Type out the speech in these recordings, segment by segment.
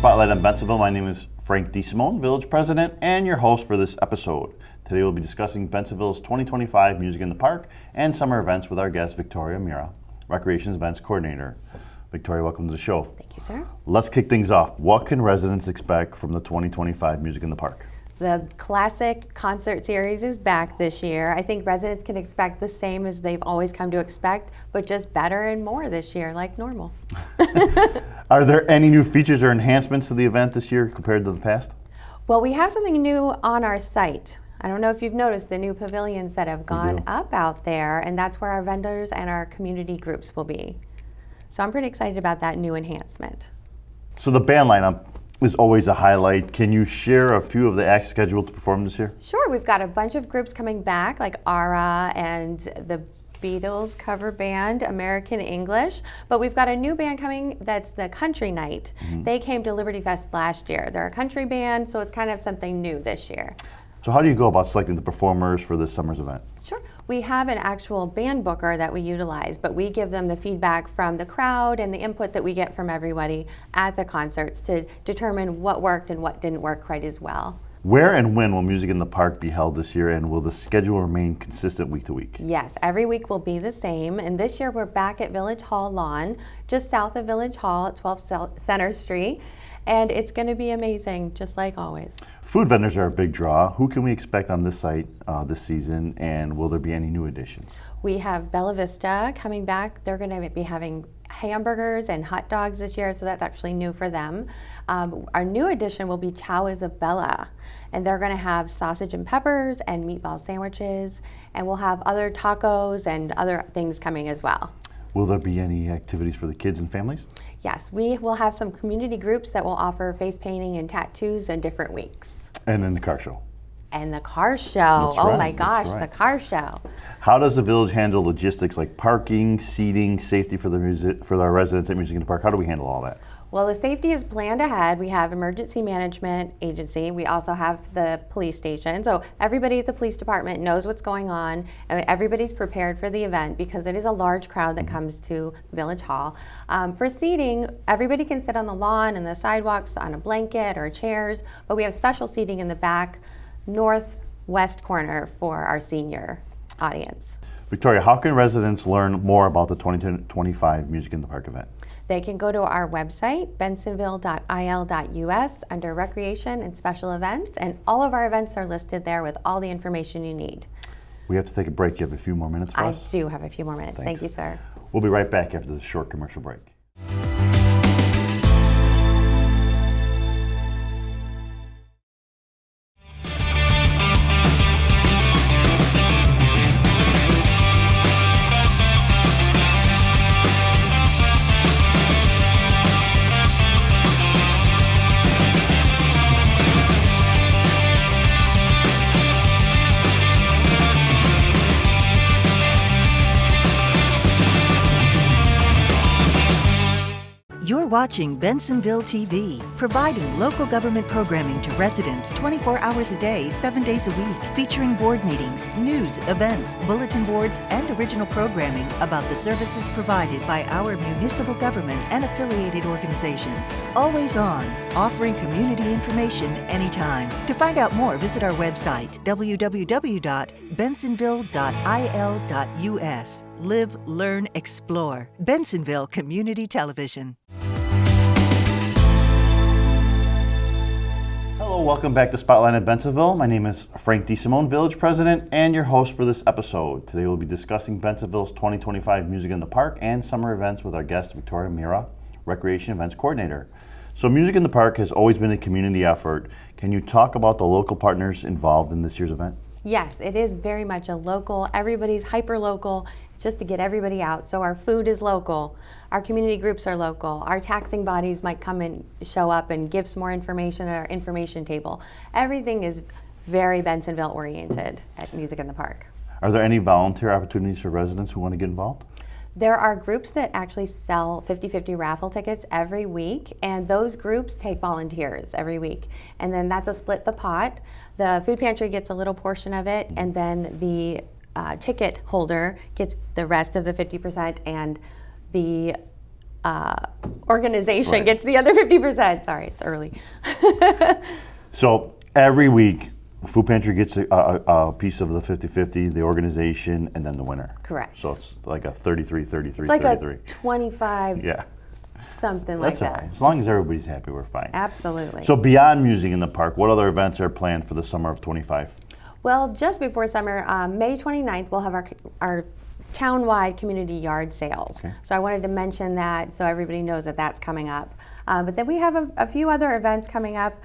Spotlight on Bensenville. My name is Frank DeSimone, Village President, and your host for this episode. Today we'll be discussing Bensenville's 2025 Music in the Park and summer events with our guest, Victoria Mira, Recreation Events Coordinator. Victoria, welcome to the show. Thank you, sir. Let's kick things off. What can residents expect from the 2025 Music in the Park? The classic concert series is back this year. I think residents can expect the same as they've always come to expect, but just better and more this year, like normal. Are there any new features or enhancements to the event this year compared to the past? Well, we have something new on our site. I don't know if you've noticed the new pavilions that have gone up out there, and that's where our vendors and our community groups will be. So I'm pretty excited about that new enhancement. So the band lineup is always a highlight. Can you share a few of the acts scheduled to perform this year? Sure, we've got a bunch of groups coming back, like Ara and the Beatles cover band, American English, but we've got a new band coming that's the Country Night. They came to Liberty Fest last year. They're a country band, so it's kind of something new this year. So how do you go about selecting the performers for this summer's event? Sure. We have an actual band booker that we utilize, but we give them the feedback from the crowd and the input that we get from everybody at the concerts to determine what worked and what didn't work quite as well. Where and when will Music in the Park be held this year, and will the schedule remain consistent week to week? Yes, every week will be the same, and this year we're back at Village Hall Lawn, just south of Village Hall at 12 Center Street, and it's going to be amazing, just like always. Food vendors are a big draw. Who can we expect on this site this season, and will there be any new additions? We have Bella Vista coming back. They're going to be having hamburgers and hot dogs this year, so that's actually new for them. Our new addition will be Ciao Isabella, and they're going to have sausage and peppers and meatball sandwiches, and we'll have other tacos and other things coming as well. Will there be any activities for the kids and families? Yes, we will have some community groups that will offer face painting and tattoos in different weeks. And then the car show. And the car show. That's right, my gosh, that's right. The car show. How does the village handle logistics like parking, seating, safety for our residents at Music in the Park? How do we handle all that? Well, the safety is planned ahead. We have emergency management agency. We also have the police station. So everybody at the police department knows what's going on. And everybody's prepared for the event because it is a large crowd that comes to Village Hall. For seating, everybody can sit on the lawn and the sidewalks on a blanket or chairs, but we have special seating in the back northwest corner for our senior audience. Victoria, how can residents learn more about the 2025 Music in the Park event? They can go to our website, bensenville.il.us, under Recreation and Special Events, and all of our events are listed there with all the information you need. We have to take a break. You have a few more minutes for us? I do have a few more minutes. Thanks. Thank you, sir. We'll be right back after this short commercial break. You're watching Bensenville TV, providing local government programming to residents 24 hours a day, 7 days a week, featuring board meetings, news, events, bulletin boards, and original programming about the services provided by our municipal government and affiliated organizations. Always on, offering community information anytime. To find out more, visit our website, www.bensenville.il.us. Live, learn, explore. Bensenville Community Television. Hello, welcome back to Spotlight at Bensenville. My name is Frank DeSimone, Village President, and your host for this episode. Today we'll be discussing Bensenville's 2025 Music in the Park and summer events with our guest, Victoria Mira, Recreation Events Coordinator. So Music in the Park has always been a community effort. Can you talk about the local partners involved in this year's event? Yes, it is very much a local, everybody's hyper-local. It's just to get everybody out. So our food is local, our community groups are local, our taxing bodies might come and show up and give some more information at our information table. Everything is very Bensenville oriented at Music in the Park. Are there any volunteer opportunities for residents who want to get involved? There are groups that actually sell 50-50 raffle tickets every week, and those groups take volunteers every week. And then that's a split the pot. The food pantry gets a little portion of it, and then the ticket holder gets the rest of the 50%, and the organization Right. gets the other 50%. Sorry, it's early. So every week, Food Pantry gets a piece of the 50-50, the organization, and then the winner. Correct. So it's like a 33, 33, It's like 33. a 25, Yeah, something like that's all that. right. As long as everybody's happy, we're fine. Absolutely. So beyond Music in the Park, what other events are planned for the summer of 25? Well, just before summer, May 29th, we'll have our town-wide community yard sales. Okay. So I wanted to mention that so everybody knows that that's coming up. But then we have a few other events coming up.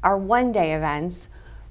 Our one-day events,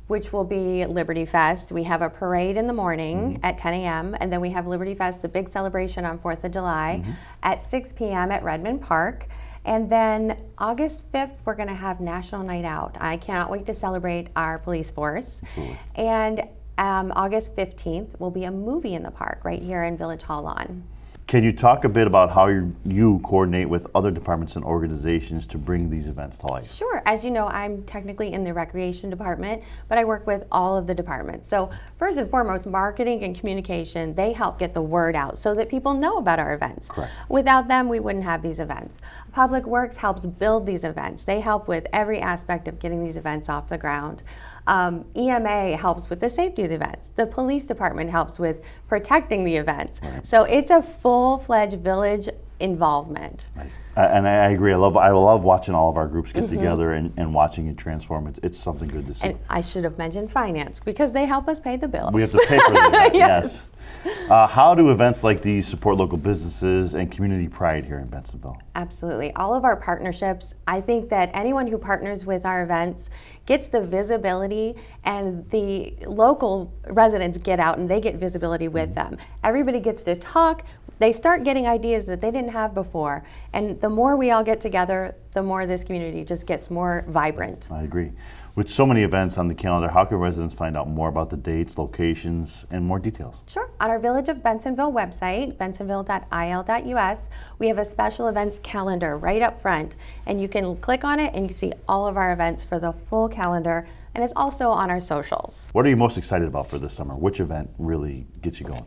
which will be Liberty Fest. We have a parade in the morning at 10 a.m. and then we have Liberty Fest, the big celebration on 4th of July at 6 p.m. at Redmond Park. And then August 5th, we're going to have National Night Out. I cannot wait to celebrate our police force. Absolutely. And August 15th will be a movie in the park right here in Village Hall Lawn. Can you talk a bit about how you coordinate with other departments and organizations to bring these events to life? Sure. As you know, I'm technically in the recreation department, but I work with all of the departments. So first and foremost, marketing and communication, they help get the word out so that people know about our events. Correct. Without them, we wouldn't have these events. Public Works helps build these events. They help with every aspect of getting these events off the ground. EMA helps with the safety of the events. The police department helps with protecting the events. Right. So it's a full-fledged village involvement. Right. And I agree. I love watching all of our groups get together and watching it transform. It's something good to see. And I should have mentioned finance because they help us pay the bills. We have to pay for the event, Yes. yes. How do events like these support local businesses and community pride here in Bensenville? Absolutely. All of our partnerships, I think that anyone who partners with our events gets the visibility and the local residents get out and they get visibility with them. Everybody gets to talk. They start getting ideas that they didn't have before. And the more we all get together, the more this community just gets more vibrant. I agree. With so many events on the calendar, how can residents find out more about the dates, locations, and more details? Sure. On our Village of Bensenville website, bensenville.il.us, we have a special events calendar right up front. And you can click on it and you see all of our events for the full calendar. And it's also on our socials. What are you most excited about for this summer? Which event really gets you going?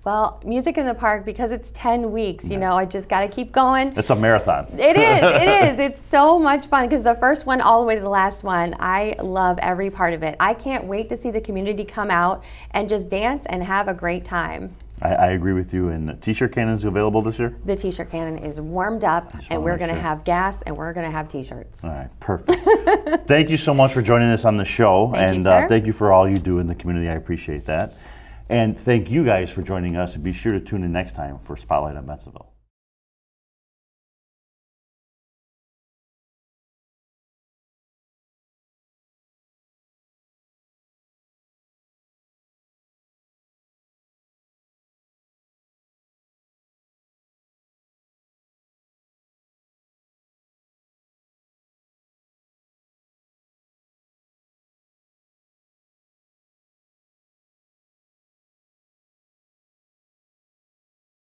Well, Music in the Park, because it's 10 weeks, you know, I just got to keep going. It's a marathon. It is. It's so much fun because the first one all the way to the last one, I love every part of it. I can't wait to see the community come out and just dance and have a great time. I agree with you. And the t-shirt cannons available this year? The t-shirt cannon is warmed up and we're make going to sure. have gas and we're going to have t-shirts. All right, perfect. Thank you so much for joining us on the show. Thank you, and sir. Thank you for all you do in the community. I appreciate that. And thank you guys for joining us. And be sure to tune in next time for Spotlight on Bensenville.